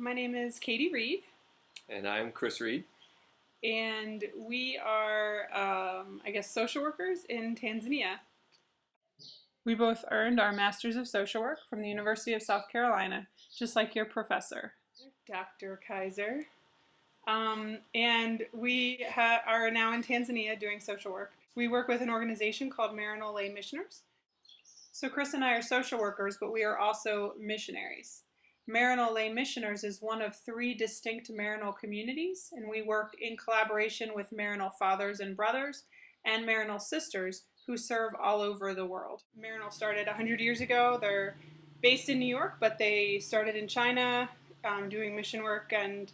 My name is Katie Reed, And I'm Chris Reed. and we are, social workers in Tanzania. We both earned our Masters of Social Work from the University of South Carolina, just like your professor, Dr. Kaiser. And we are now in Tanzania doing social work. We work with an organization called Maryknoll Lay Missioners. So Chris and I are social workers, but we are also missionaries. Maryknoll Lay Missioners is one of three distinct Maryknoll communities, and we work in collaboration with Maryknoll fathers and brothers and Maryknoll sisters who serve all over the world. Maryknoll started 100 years ago. They're based in New York, but they started in China doing mission work and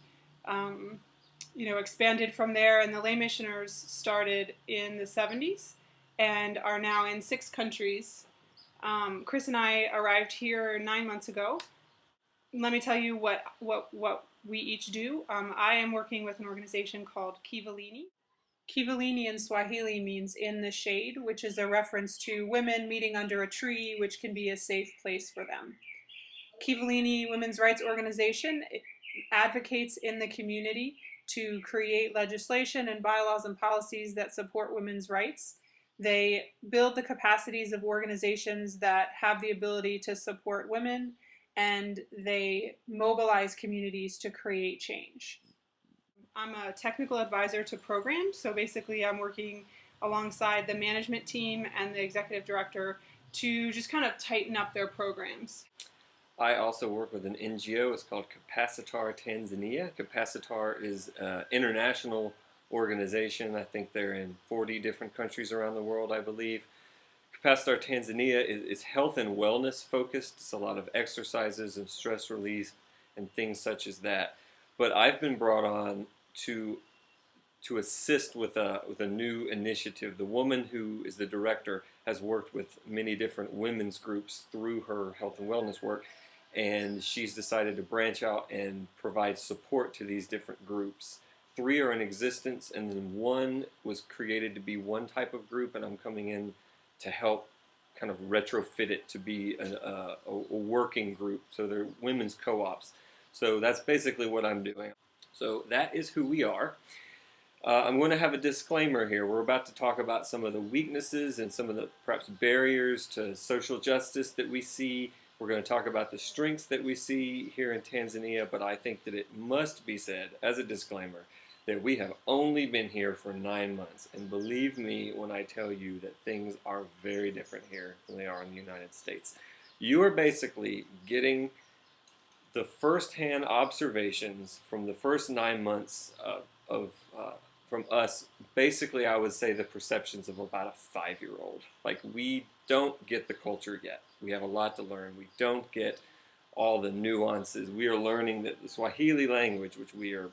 expanded from there. And the lay missioners started in the 70s and are now in 6 countries. Chris and I arrived here 9 months ago. Let me tell you what we each do. I am working with an organization called Kivulini. Kivulini in Swahili means in the shade, which is a reference to women meeting under a tree, which can be a safe place for them. Kivulini Women's Rights Organization advocates in the community to create legislation and bylaws and policies that support women's rights. They build the capacities of organizations that have the ability to support women, and they mobilize communities to create change. I'm a technical advisor to programs, so basically I'm working alongside the management team and the executive director to just kind of tighten up their programs. I also work with an NGO. It's called Capacitar Tanzania. Capacitar is an international organization. I think they're in 40 different countries around the world, I believe. Capacitar Tanzania is health and wellness focused. It's a lot of exercises and stress relief and things such as that. But I've been brought on to assist with a new initiative. The woman who is the director has worked with many different women's groups through her health and wellness work, and she's decided to branch out and provide support to these different groups. 3 are in existence, and then 1 was created to be one type of group, and I'm coming in to help kind of retrofit it to be a working group. So they're women's co-ops. So that's basically what I'm doing. So that is who we are. I'm going to have a disclaimer here. We're about to talk about some of the weaknesses and some of the perhaps barriers to social justice that we see. We're going to talk about the strengths that we see here in Tanzania, but I think that it must be said as a disclaimer that we have only been here for 9 months. And believe me when I tell you that things are very different here than they are in the United States. You are basically getting the first-hand observations from the first 9 months from us. Basically, I would say the perceptions of about a 5-year-old. Like, we don't get the culture yet. We have a lot to learn. We don't get all the nuances. We are learning that the Swahili language, which we are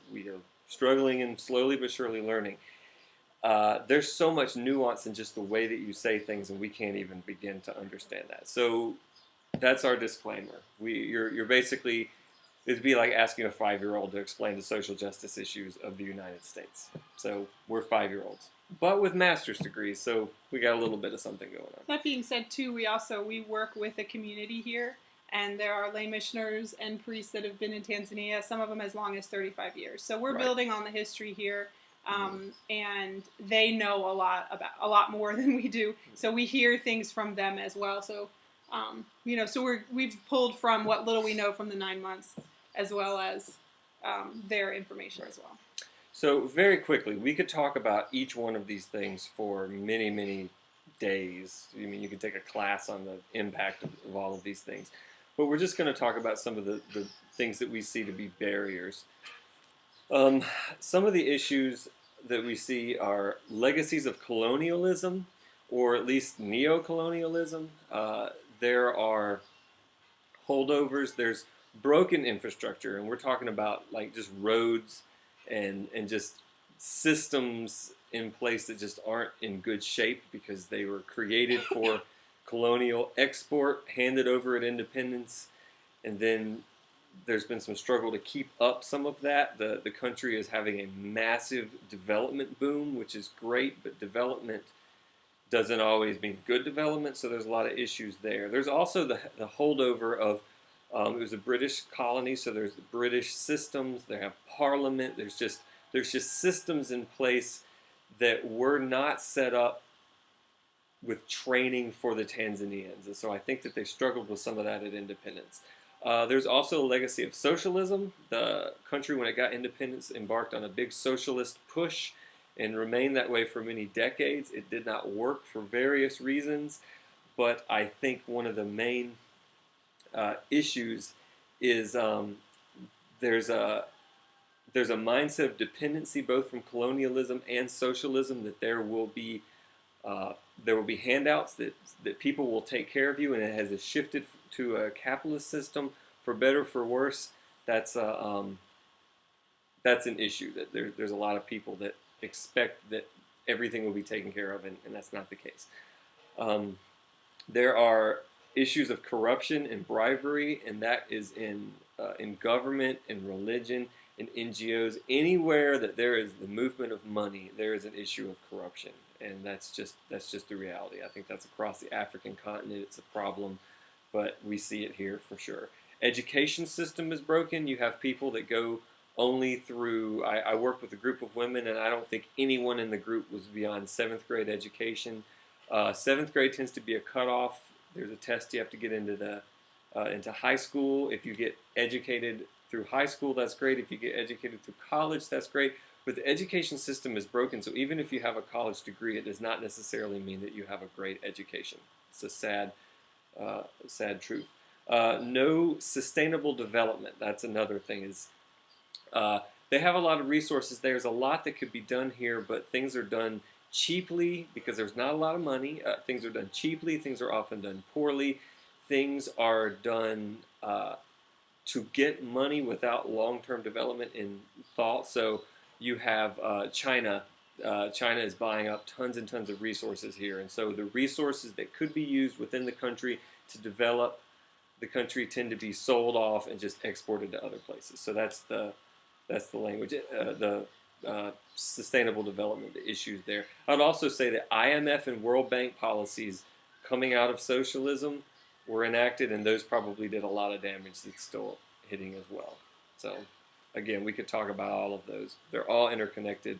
struggling and slowly but surely learning. There's so much nuance in just the way that you say things, and we can't even begin to understand that. So that's our disclaimer. You're basically, it'd be like asking a 5-year-old to explain the social justice issues of the United States. So we're 5-year-olds, but with master's degrees, so we got a little bit of something going on. That being said, too, we work with a community here, and there are lay missioners and priests that have been in Tanzania, some of them as long as 35 years. So we're building on the history here, and they know a lot more than we do. So we hear things from them as well. So we've pulled from what little we know from the 9 months, as well as their information as well. So very quickly, we could talk about each one of these things for many, many days. I mean, you could take a class on the impact of all of these things. But we're just going to talk about some of the things that we see to be barriers. Some of the issues that we see are legacies of colonialism, or at least neo-colonialism. There are holdovers. There's broken infrastructure, and we're talking about like just roads and just systems in place that just aren't in good shape because they were created for colonial export, handed over at independence, and then there's been some struggle to keep up some of that. The country is having a massive development boom, which is great, but development doesn't always mean good development, so there's a lot of issues there. There's also the holdover of It was a British colony, so there's British systems. They have parliament. There's just systems in place that were not set up with training for the Tanzanians, and so I think that they struggled with some of that at independence. There's also a legacy of socialism. The country, when it got independence, embarked on a big socialist push and remained that way for many decades. It did not work for various reasons, but I think one of the main issues is there's a there's a mindset of dependency both from colonialism and socialism, that there will be handouts, that people will take care of you, and it has shifted to a capitalist system for better for worse. That's that's an issue, that there's a lot of people that expect that everything will be taken care of, and that's not the case. There are issues of corruption and bribery, and that is in government, in religion, in NGOs. Anywhere that there is the movement of money, there is an issue of corruption, and that's just the reality. I think that's across the African continent. It's a problem, but we see it here for sure. Education system is broken. You have people that go only through. I work with a group of women, and I don't think anyone in the group was beyond 7th grade education. 7th grade tends to be a cutoff. There's a test you have to get into high school. If you get educated through high school, that's great. If you get educated through college, that's great. But the education system is broken, so even if you have a college degree, it does not necessarily mean that you have a great education. It's a sad truth. No sustainable development. That's another thing. They have a lot of resources. There's a lot that could be done here, but things are done cheaply because there's not a lot of money. Things are done cheaply. Things are often done poorly. Things are done to get money without long-term development in thought. So you have China. China is buying up tons and tons of resources here, and so the resources that could be used within the country to develop the country tend to be sold off and just exported to other places. So that's the language, the sustainable development issues there. I'd also say that IMF and World Bank policies coming out of socialism were enacted, and those probably did a lot of damage that's still hitting as well. So again, we could talk about all of those. They're all interconnected.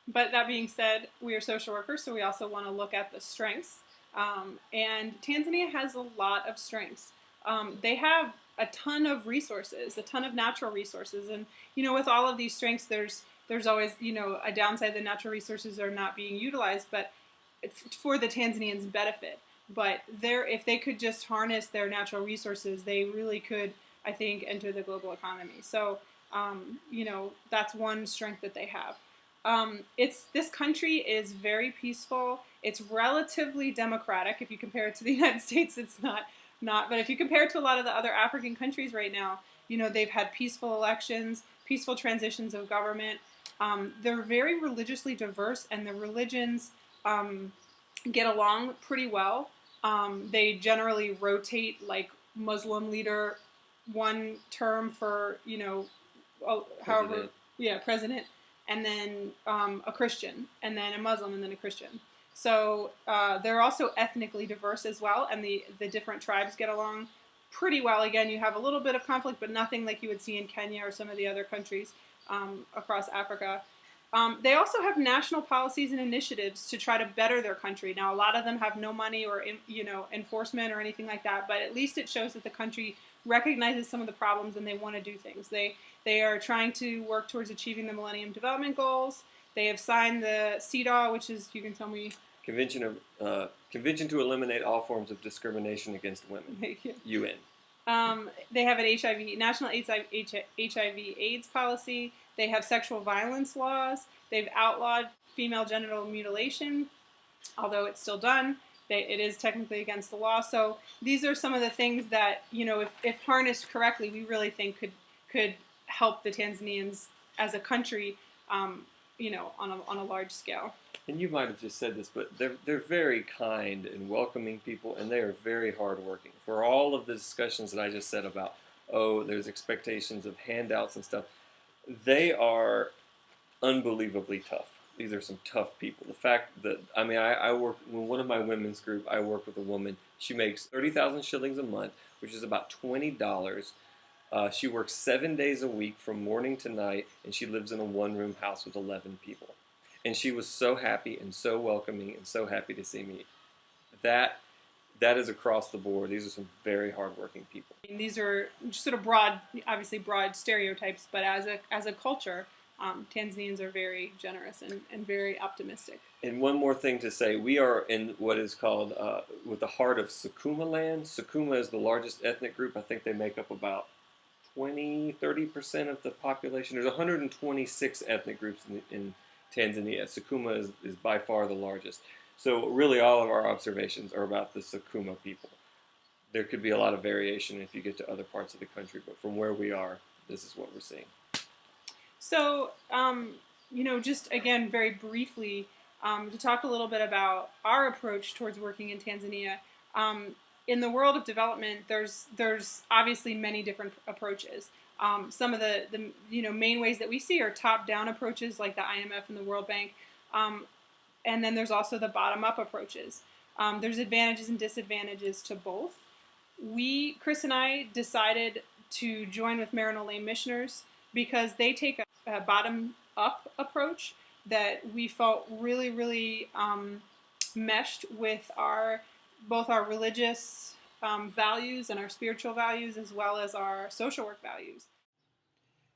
But that being said, we are social workers, so we also want to look at the strengths. And Tanzania has a lot of strengths. They have a ton of resources, a ton of natural resources, and with all of these strengths, there's always a downside. The natural resources are not being utilized, but it's for the Tanzanians' benefit. But if they could just harness their natural resources, they really could, I think, enter the global economy. So that's one strength that they have. This country is very peaceful. It's relatively democratic. If you compare it to the United States, it's not. But if you compare it to a lot of the other African countries right now, they've had peaceful elections, peaceful transitions of government. They're very religiously diverse, and the religions get along pretty well. They generally rotate, like Muslim leader one term for however, president, and then a Christian, and then a Muslim, and then a Christian. So they're also ethnically diverse as well, and the different tribes get along pretty well. Again, you have a little bit of conflict, but nothing like you would see in Kenya or some of the other countries across Africa. They also have national policies and initiatives to try to better their country. Now, a lot of them have no money or enforcement or anything like that, but at least it shows that the country recognizes some of the problems and they want to do things. They are trying to work towards achieving the Millennium Development Goals. They have signed the CEDAW, which is, you can tell me, Convention to Eliminate All Forms of Discrimination Against Women. UN. They have an national HIV/AIDS policy. They have sexual violence laws. They've outlawed female genital mutilation, although it's still done. It is technically against the law. So these are some of the things that if harnessed correctly, we really think could help the Tanzanians as a country, on a large scale. And you might have just said this, but they're very kind and welcoming people, and they are very hardworking. For all of the discussions that I just said about, there's expectations of handouts and stuff, they are unbelievably tough. These are some tough people. The fact that, I work with one of my women's group, I work with a woman, she makes 30,000 shillings a month, which is about $20. She works 7 days a week from morning to night, and she lives in a one-room house with 11 people. And she was so happy and so welcoming and so happy to see me. That that is across the board. These are some very hardworking people. And these are sort of broad, obviously broad stereotypes, but as a culture, Tanzanians are very generous and very optimistic. And one more thing to say, we are in what is called, with the heart of Sukuma land. Sukuma is the largest ethnic group. I think they make up about 30% of the population. There's 126 ethnic groups in Tanzania. Sukuma is by far the largest. So really all of our observations are about the Sukuma people. There could be a lot of variation if you get to other parts of the country, but from where we are, this is what we're seeing. So, just again, very briefly, to talk a little bit about our approach towards working in Tanzania. In the world of development, there's obviously many different approaches. Some of the main ways that we see are top-down approaches like the IMF and the World Bank, and then there's also the bottom-up approaches. There's advantages and disadvantages to both. Chris and I, decided to join with Maryknoll Lay Missioners because they take a bottom-up approach that we felt really, really meshed with both our religious values and our spiritual values, as well as our social work values.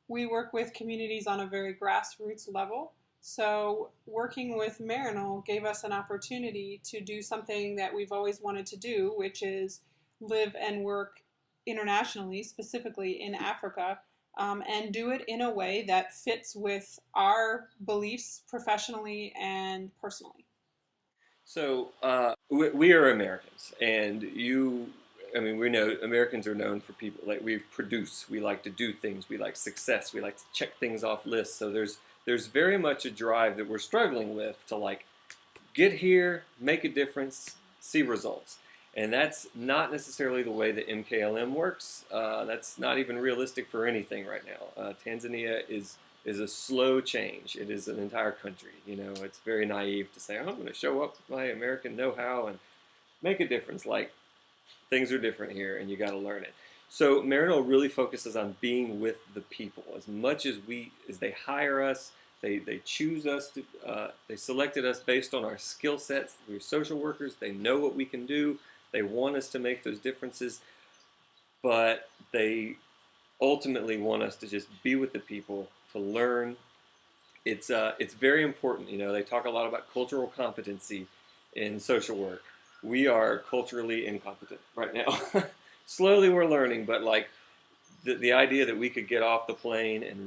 We work with communities on a very grassroots level. So working with Maryknoll gave us an opportunity to do something that we've always wanted to do, which is live and work internationally, specifically in Africa, and do it in a way that fits with our beliefs professionally and personally. So we are Americans, and we know Americans are known for people, like we produce, we like to do things, we like success, we like to check things off lists. So there's very much a drive that we're struggling with to like get here, make a difference, see results. And that's not necessarily the way that MKLM works. That's not even realistic for anything right now. Tanzania is a slow change. It is an entire country. It's very naive to say, oh, I'm going to show up with my American know-how and make a difference. Like, things are different here, and you got to learn it. So Maryknoll really focuses on being with the people. As much as they hire us, they choose us, they selected us based on our skill sets. We're social workers. They know what we can do. They want us to make those differences, but they ultimately want us to just be with the people, to learn. It's very important. They talk a lot about cultural competency in social work. We are culturally incompetent right now. Slowly we're learning, but like the idea that we could get off the plane and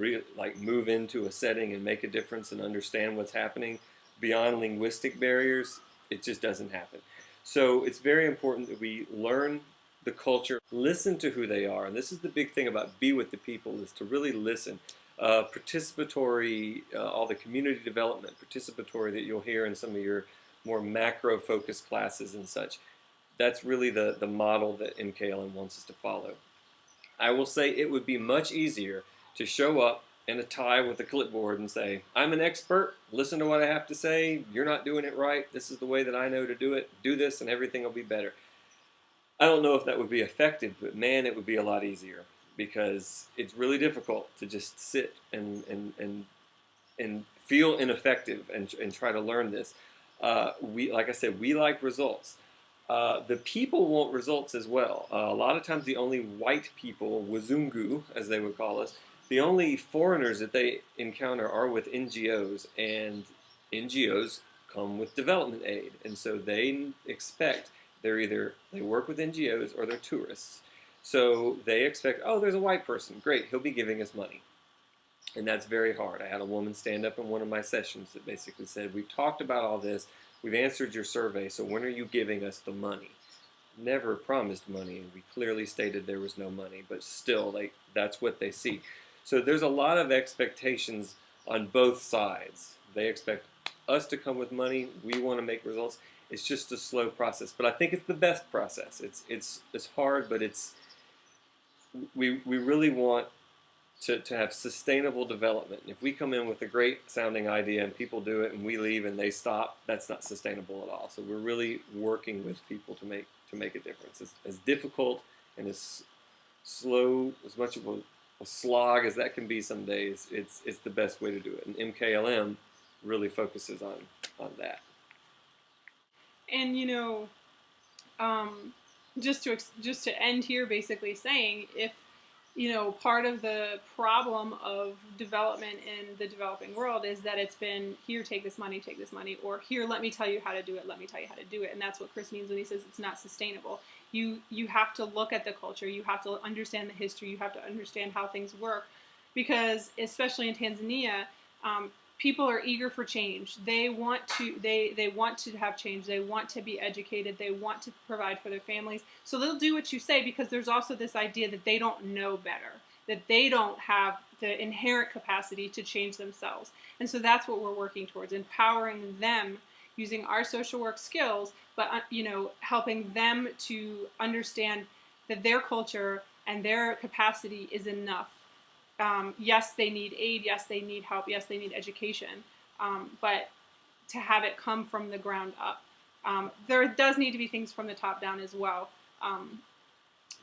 move into a setting and make a difference and understand what's happening beyond linguistic barriers, it just doesn't happen. So it's very important that we learn the culture, listen to who they are. And this is the big thing about be with the people, is to really listen. Participatory, all the community development, participatory that you'll hear in some of your more macro-focused classes and such. That's really the model that MKLM wants us to follow. I will say it would be much easier to show up in a tie with a clipboard and say, I'm an expert, listen to what I have to say, you're not doing it right, this is the way that I know to do it, do this and everything will be better. I don't know if that would be effective, but man, it would be a lot easier, because it's really difficult to just sit and feel ineffective and try to learn this. Like I said, we like results. The people want results as well. A lot of times the only white people, Wazungu as they would call us, the only foreigners that they encounter are with NGOs, and NGOs come with development aid, and so they expect they work with NGOs or they're tourists. So they expect, oh, there's a white person, great, he'll be giving us money. And that's very hard. I had a woman stand up in one of my sessions that basically said, we've talked about all this, we've answered your survey, so when are you giving us the money? Never promised money, and we clearly stated there was no money, but still, that's what they see. So there's a lot of expectations on both sides. They expect us to come with money, we want to make results. It's just a slow process, but I think it's the best process. It's hard, but we really want to have sustainable development. If we come in with a great sounding idea and people do it and we leave and they stop, that's not sustainable at all. So we're really working with people to make a difference. As difficult and as slow, as much of a slog as that can be some days, it's the best way to do it. And MKLM really focuses on that. And um, just to end here, basically saying, if part of the problem of development in the developing world is that it's been, here, take this money, or here, let me tell you how to do it, and that's what Chris means when he says it's not sustainable. You have to look at the culture, you have to understand the history, you have to understand how things work, because especially in Tanzania, people are eager for change. They want to have change. They want to be educated. They want to provide for their families. So they'll do what you say, because there's also this idea that they don't know better, that they don't have the inherent capacity to change themselves. And so that's what we're working towards, empowering them using our social work skills, but helping them to understand that their culture and their capacity is enough. Yes, they need aid. Yes, they need help. Yes, they need education. But to have it come from the ground up. There does need to be things from the top down as well.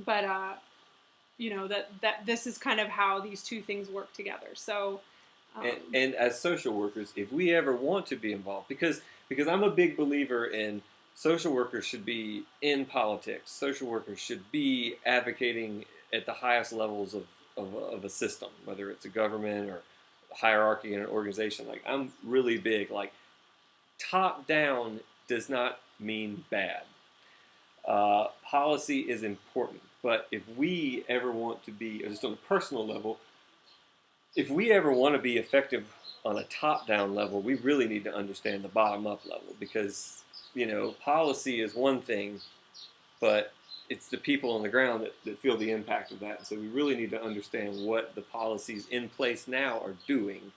But that this is kind of how these two things work together. So, and as social workers, if we ever want to be involved, because I'm a big believer in social workers should be in politics. Social workers should be advocating at the highest levels of a system, whether it's a government or hierarchy in an organization. Like, I'm really big, like, top down does not mean bad. Policy is important, but if we ever want to be, just on a personal level, if we ever want to be effective on a top down level, we really need to understand the bottom up level, because policy is one thing, but it's the people on the ground that feel the impact of that. So we really need to understand what the policies in place now are doing,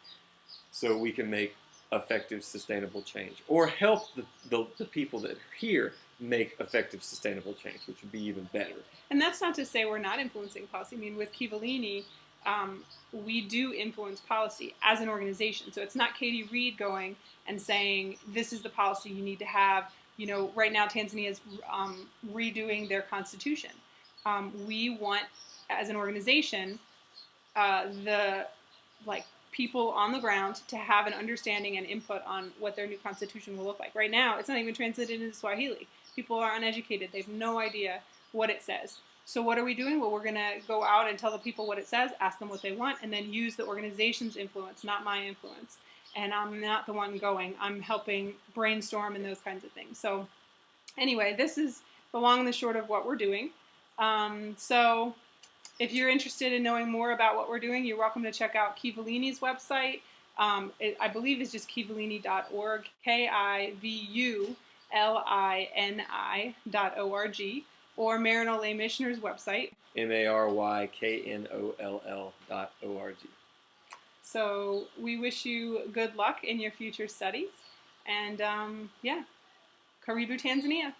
so we can make effective, sustainable change, or help the people that are here make effective, sustainable change, which would be even better. And that's not to say we're not influencing policy. I mean, with Kivulini, we do influence policy as an organization. So it's not Katie Reed going and saying, this is the policy you need to have. Right now Tanzania is redoing their constitution. We want, as an organization, the people on the ground to have an understanding and input on what their new constitution will look like. Right now, it's not even translated into Swahili. People are uneducated. They have no idea what it says. So what are we doing? Well, we're going to go out and tell the people what it says, ask them what they want, and then use the organization's influence, not my influence. And I'm not the one going. I'm helping brainstorm and those kinds of things. So anyway, this is the long and the short of what we're doing. So if you're interested in knowing more about what we're doing, you're welcome to check out Kivulini's website. I believe it's just kivulini.org, KIVULINI.org, or Maryknoll Lay Missioners website, MARYKNOLL.org. So we wish you good luck in your future studies. And yeah, Karibu Tanzania.